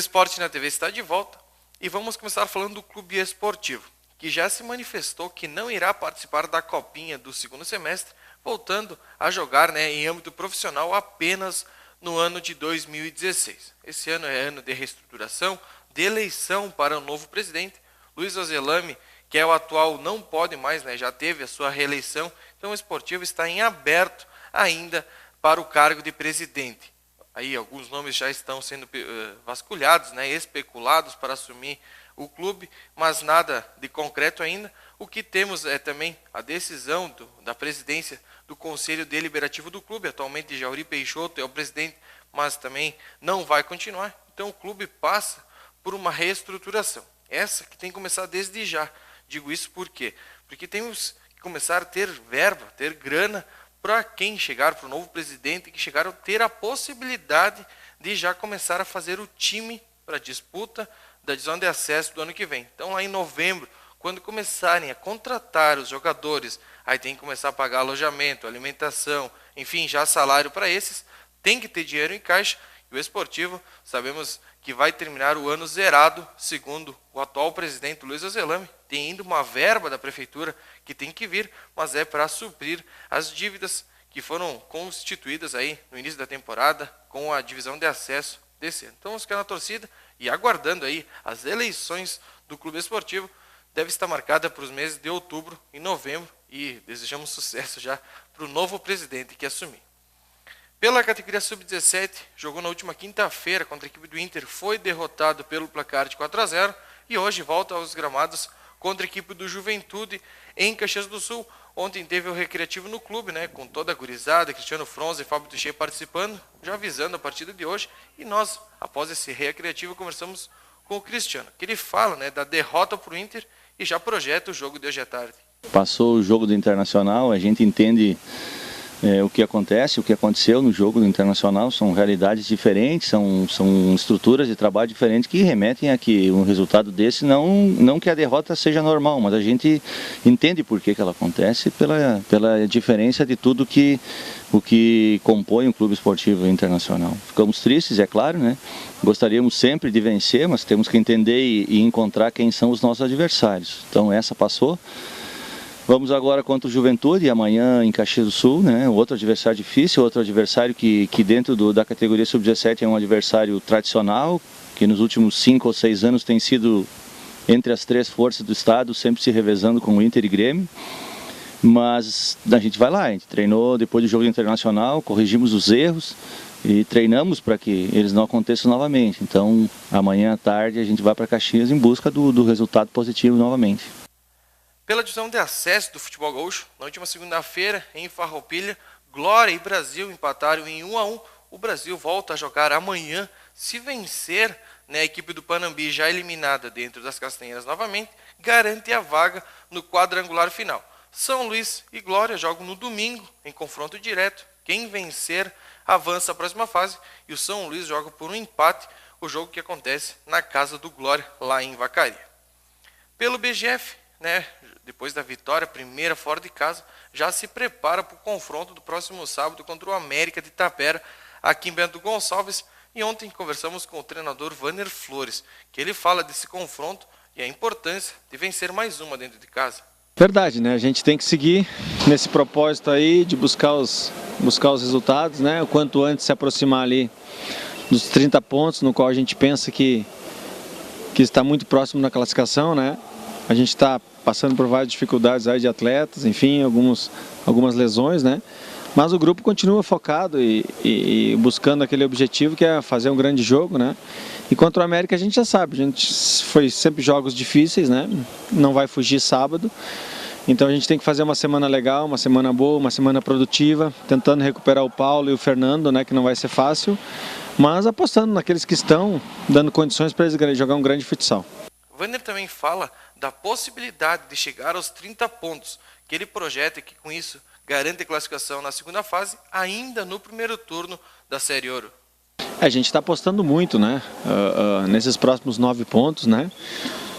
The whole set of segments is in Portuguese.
Esporte na TV está de volta e vamos começar falando do Clube Esportivo, que já se manifestou que não irá participar da Copinha do segundo semestre, voltando a jogar em âmbito profissional apenas no ano de 2016. Esse ano é ano de reestruturação, de eleição para o novo presidente. Luiz Ozelami, que é o atual, não pode mais, já teve a sua reeleição, então o Esportivo está em aberto ainda para o cargo de presidente. Aí alguns nomes já estão sendo vasculhados, especulados para assumir o clube, mas nada de concreto ainda. O que temos é também a decisão da presidência do Conselho Deliberativo do clube. Atualmente Jauri Peixoto é o presidente, mas também não vai continuar. Então o clube passa por uma reestruturação. Essa que tem que começar desde já. Digo isso por quê? Porque temos que começar a ter verba, ter grana, para quem chegar, para o novo presidente, que chegaram a ter a possibilidade de já começar a fazer o time para a disputa da divisão de acesso do ano que vem. Então, lá em novembro, quando começarem a contratar os jogadores, aí tem que começar a pagar alojamento, alimentação, enfim, já salário para esses, tem que ter dinheiro em caixa. E o Esportivo, sabemos que vai terminar o ano zerado, segundo o atual presidente Luiz Ozelami. Tem ainda uma verba da prefeitura que tem que vir, mas é para suprir as dívidas que foram constituídas aí no início da temporada com a divisão de acesso desse ano. Então vamos ficar na torcida e aguardando aí as eleições do Clube Esportivo. Deve estar marcada para os meses de outubro e novembro e desejamos sucesso já para o novo presidente que assumir. Pela categoria Sub-17, jogou na última quinta-feira contra a equipe do Inter, foi derrotado pelo placar de 4-0 e hoje volta aos gramados contra a equipe do Juventude em Caxias do Sul. Ontem teve o recreativo no clube, com toda a gurizada, Cristiano Fronza e Fábio Tuchê participando, já avisando a partida de hoje. E nós, após esse recreativo, conversamos com o Cristiano, que ele fala da derrota para o Inter e já projeta o jogo de hoje à tarde. Passou o jogo do Internacional, a gente entende o que acontece, o que aconteceu no jogo do Internacional, são realidades diferentes, são estruturas de trabalho diferentes que remetem a que um resultado desse, não que a derrota seja normal, mas a gente entende por que ela acontece pela diferença de tudo o que compõe o Clube Esportivo Internacional. Ficamos tristes, é claro, Gostaríamos sempre de vencer, mas temos que entender e encontrar quem são os nossos adversários. Então essa passou. Vamos agora contra o Juventude, amanhã em Caxias do Sul, outro adversário difícil, outro adversário que dentro da categoria Sub-17 é um adversário tradicional, que nos últimos 5 ou 6 anos tem sido entre as 3 forças do estado, sempre se revezando com o Inter e Grêmio. Mas a gente vai lá, a gente treinou depois do jogo internacional, corrigimos os erros e treinamos para que eles não aconteçam novamente. Então amanhã à tarde a gente vai para Caxias em busca do resultado positivo novamente. Pela divisão de acesso do futebol gaúcho, na última segunda-feira, em Farroupilha, Glória e Brasil empataram em 1-1. O Brasil volta a jogar amanhã. Se vencer, a equipe do Panambi, já eliminada dentro das Castanheiras novamente, garante a vaga no quadrangular final. São Luís e Glória jogam no domingo, em confronto direto. Quem vencer avança à próxima fase e o São Luís joga por um empate, o jogo que acontece na casa do Glória, lá em Vacaria. Pelo BGF, depois da vitória, primeira fora de casa, já se prepara para o confronto do próximo sábado contra o América de Itapera, aqui em Bento Gonçalves. E ontem conversamos com o treinador Vanner Flores, que ele fala desse confronto e a importância de vencer mais uma dentro de casa. Verdade, a gente tem que seguir nesse propósito aí de buscar os resultados, o quanto antes se aproximar ali dos 30 pontos, no qual a gente pensa que está muito próximo da classificação, A gente está passando por várias dificuldades aí de atletas, enfim, algumas lesões, Mas o grupo continua focado e buscando aquele objetivo que é fazer um grande jogo, E contra o América a gente já sabe, foi sempre jogos difíceis, Não vai fugir sábado. Então a gente tem que fazer uma semana legal, uma semana boa, uma semana produtiva, tentando recuperar o Paulo e o Fernando, que não vai ser fácil, mas apostando naqueles que estão, dando condições para eles jogar um grande futsal. Vanner também fala da possibilidade de chegar aos 30 pontos, que ele projeta que com isso garante a classificação na segunda fase, ainda no primeiro turno da Série Ouro. A gente está apostando muito, nesses próximos 9 pontos,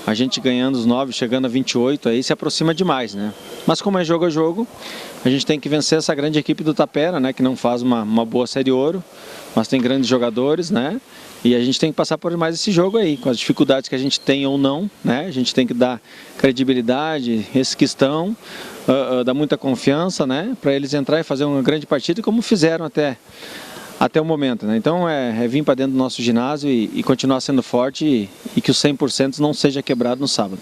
A gente ganhando os 9, chegando a 28, aí se aproxima demais, Mas como é jogo a jogo, a gente tem que vencer essa grande equipe do Tapera, Que não faz uma boa Série Ouro, mas tem grandes jogadores, E a gente tem que passar por mais esse jogo aí, com as dificuldades que a gente tem ou não, né? A gente tem que dar credibilidade, esses que estão, dar muita confiança, né? Para eles entrar e fazer uma grande partida, como fizeram até o momento, né? Então é vir para dentro do nosso ginásio e continuar sendo forte e que o 100% não seja quebrado no sábado.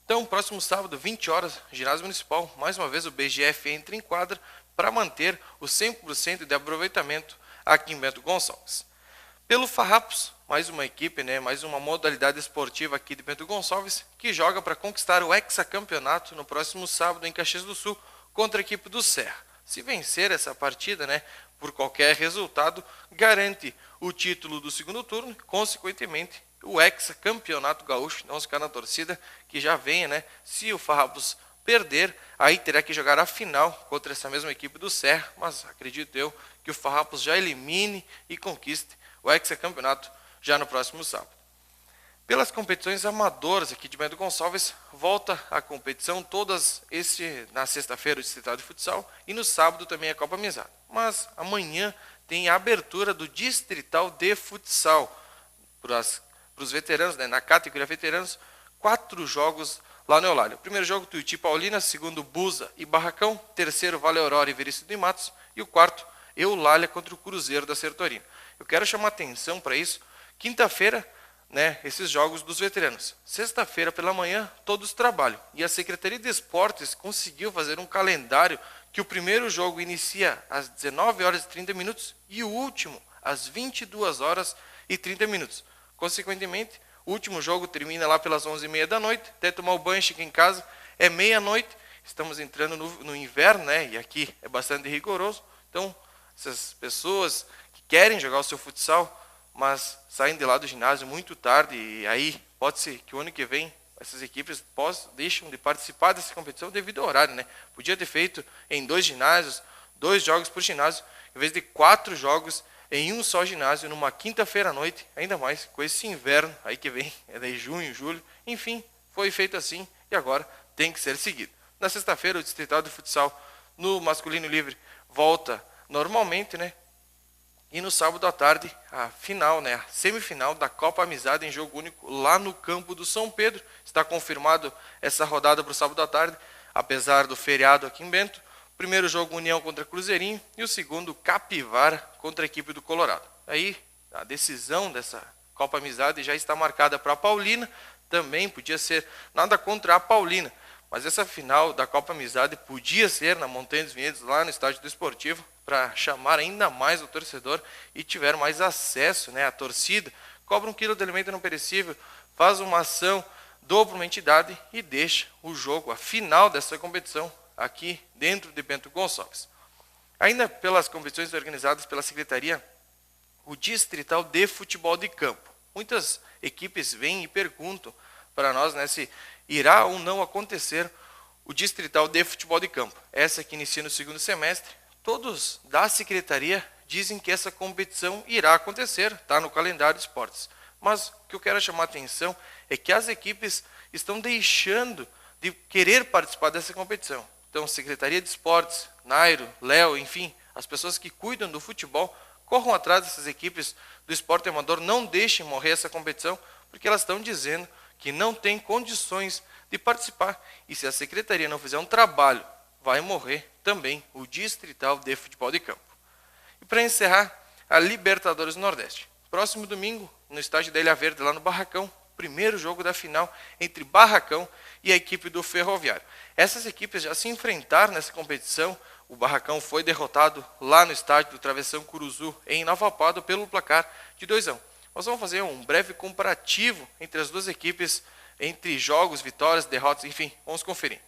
Então, próximo sábado, 20 horas, ginásio municipal, mais uma vez o BGF entra em quadra para manter o 100% de aproveitamento aqui em Bento Gonçalves. Pelo Farrapos, mais uma equipe, né, mais uma modalidade esportiva aqui de Bento Gonçalves, que joga para conquistar o hexacampeonato no próximo sábado em Caxias do Sul contra a equipe do Serra. Se vencer essa partida, né, por qualquer resultado, garante o título do segundo turno e, consequentemente, o hexacampeonato gaúcho. Não ficar na torcida que já venha, né, se o Farrapos perder, aí terá que jogar a final contra essa mesma equipe do Serra, mas acredito eu que o Farrapos já elimine e conquiste o hexacampeonato já no próximo sábado. Pelas competições amadoras aqui de Bento Gonçalves, volta a competição todas na sexta-feira o Distrital de Futsal e no sábado também a Copa Amizade. Mas amanhã tem a abertura do Distrital de Futsal para os veteranos, né, na categoria veteranos, 4 jogos lá no Eulália. O primeiro jogo, Tuiuti Paulina, segundo, Busa e Barracão, terceiro, Vale Aurora e Veríssimo de Matos, e o quarto, Eulália contra o Cruzeiro da Sertorina. Eu quero chamar atenção para isso. Quinta-feira, né, esses jogos dos veteranos. Sexta-feira pela manhã, todos trabalham. E a Secretaria de Esportes conseguiu fazer um calendário que o primeiro jogo inicia às 19 horas e 30 minutos e o último às 22 horas e 30 minutos. Consequentemente, o último jogo termina lá pelas 11h30 da noite, até tomar o banho, chegar em casa, é meia-noite. Estamos entrando no inverno, né, e aqui é bastante rigoroso. Então, essas pessoas que querem jogar o seu futsal, mas saem de lá do ginásio muito tarde, e aí pode ser que o ano que vem essas equipes deixam de participar dessa competição devido ao horário, né? Podia ter feito em 2 ginásios, 2 jogos por ginásio, em vez de 4 jogos em um só ginásio, numa quinta-feira à noite, ainda mais com esse inverno aí que vem, é daí junho, julho, enfim, foi feito assim e agora tem que ser seguido. Na sexta-feira, o Distrital de Futsal no masculino livre volta normalmente, né? E no sábado à tarde, a final, né, a semifinal da Copa Amizade em jogo único lá no campo do São Pedro. Está confirmado essa rodada para o sábado à tarde, apesar do feriado aqui em Bento. O primeiro jogo, União contra Cruzeirinho, e o segundo, Capivara contra a equipe do Colorado. Aí, a decisão dessa Copa Amizade já está marcada para a Paulina. Também podia ser nada contra a Paulina, mas essa final da Copa Amizade podia ser na Montanha dos Vinhedos, lá no Estádio do Esportivo, para chamar ainda mais o torcedor e tiver mais acesso, né, à torcida. Cobra 1 quilo de alimento não perecível, faz uma ação, doa para uma entidade e deixa o jogo, a final dessa competição, aqui dentro de Bento Gonçalves. Ainda pelas competições organizadas pela Secretaria, o Distrital de Futebol de Campo. Muitas equipes vêm e perguntam para nós, né, se irá ou não acontecer o Distrital de Futebol de Campo. Essa que inicia no segundo semestre. Todos da Secretaria dizem que essa competição irá acontecer, está no calendário de esportes. Mas o que eu quero chamar a atenção é que as equipes estão deixando de querer participar dessa competição. Então, Secretaria de Esportes, Nairo, Léo, enfim, as pessoas que cuidam do futebol, corram atrás dessas equipes do esporte amador, não deixem morrer essa competição, porque elas estão dizendo que não têm condições de participar. E se a Secretaria não fizer um trabalho, vai morrer também o Distrital de Futebol de Campo. E para encerrar, a Libertadores do Nordeste. Próximo domingo, no estádio da Ilha Verde, lá no Barracão, primeiro jogo da final entre Barracão e a equipe do Ferroviário. Essas equipes já se enfrentaram nessa competição. O Barracão foi derrotado lá no estádio do Travessão Curuzu, em Nova Pado, pelo placar de 2-1. Nós vamos fazer um breve comparativo entre as duas equipes, entre jogos, vitórias, derrotas, enfim, vamos conferir.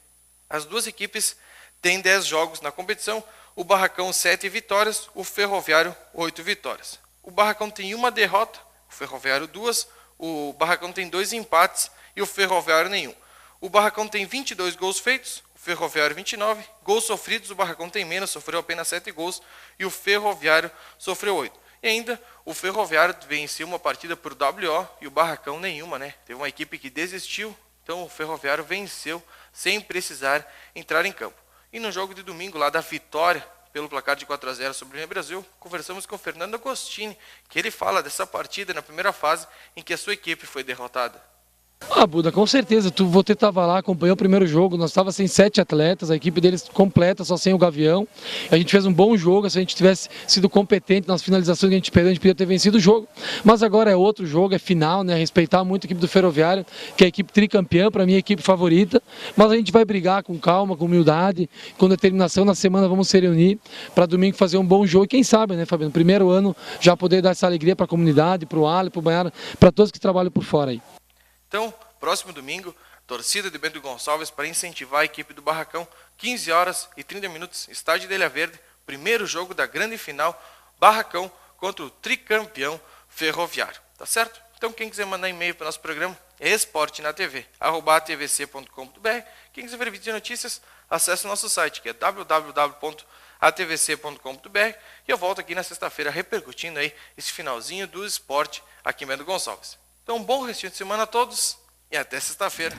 As duas equipes têm 10 jogos na competição, o Barracão 7 vitórias, o Ferroviário 8 vitórias. O Barracão tem 1 derrota, o Ferroviário 2, o Barracão tem 2 empates e o Ferroviário nenhum. O Barracão tem 22 gols feitos, o Ferroviário 29, gols sofridos, o Barracão tem menos, sofreu apenas 7 gols e o Ferroviário sofreu 8. E ainda o Ferroviário venceu uma partida por WO e o Barracão nenhuma, né? Teve uma equipe que desistiu, então o Ferroviário venceu sem precisar entrar em campo. E no jogo de domingo lá da vitória pelo placar de 4-0 sobre o União Brasil, conversamos com Fernando Agostini, que ele fala dessa partida na primeira fase em que a sua equipe foi derrotada. Buda, com certeza, você estava lá, acompanhou o primeiro jogo, nós estávamos sem 7 atletas, a equipe deles completa, só sem o Gavião, a gente fez um bom jogo, se a gente tivesse sido competente nas finalizações que a gente perdeu, a gente podia ter vencido o jogo, mas agora é outro jogo, é final, né, respeitar muito a equipe do Ferroviário, que é a equipe tricampeã, para mim é a equipe favorita, mas a gente vai brigar com calma, com humildade, com determinação, na semana vamos se reunir para domingo fazer um bom jogo, e quem sabe, né, Fabiano, primeiro ano já poder dar essa alegria para a comunidade, para o Ali, para o Banhara, para todos que trabalham por fora aí. Então, próximo domingo, torcida de Bento Gonçalves para incentivar a equipe do Barracão, 15h30, estádio de Ilha Verde, primeiro jogo da grande final, Barracão contra o tricampeão Ferroviário, tá certo? Então quem quiser mandar e-mail para o nosso programa é esportenatv@atvc.com.br. Quem quiser ver vídeo de notícias, acesse o nosso site, que é www.atvc.com.br, e eu volto aqui na sexta-feira repercutindo aí esse finalzinho do esporte aqui em Bento Gonçalves. Então, um bom restinho de semana a todos e até sexta-feira.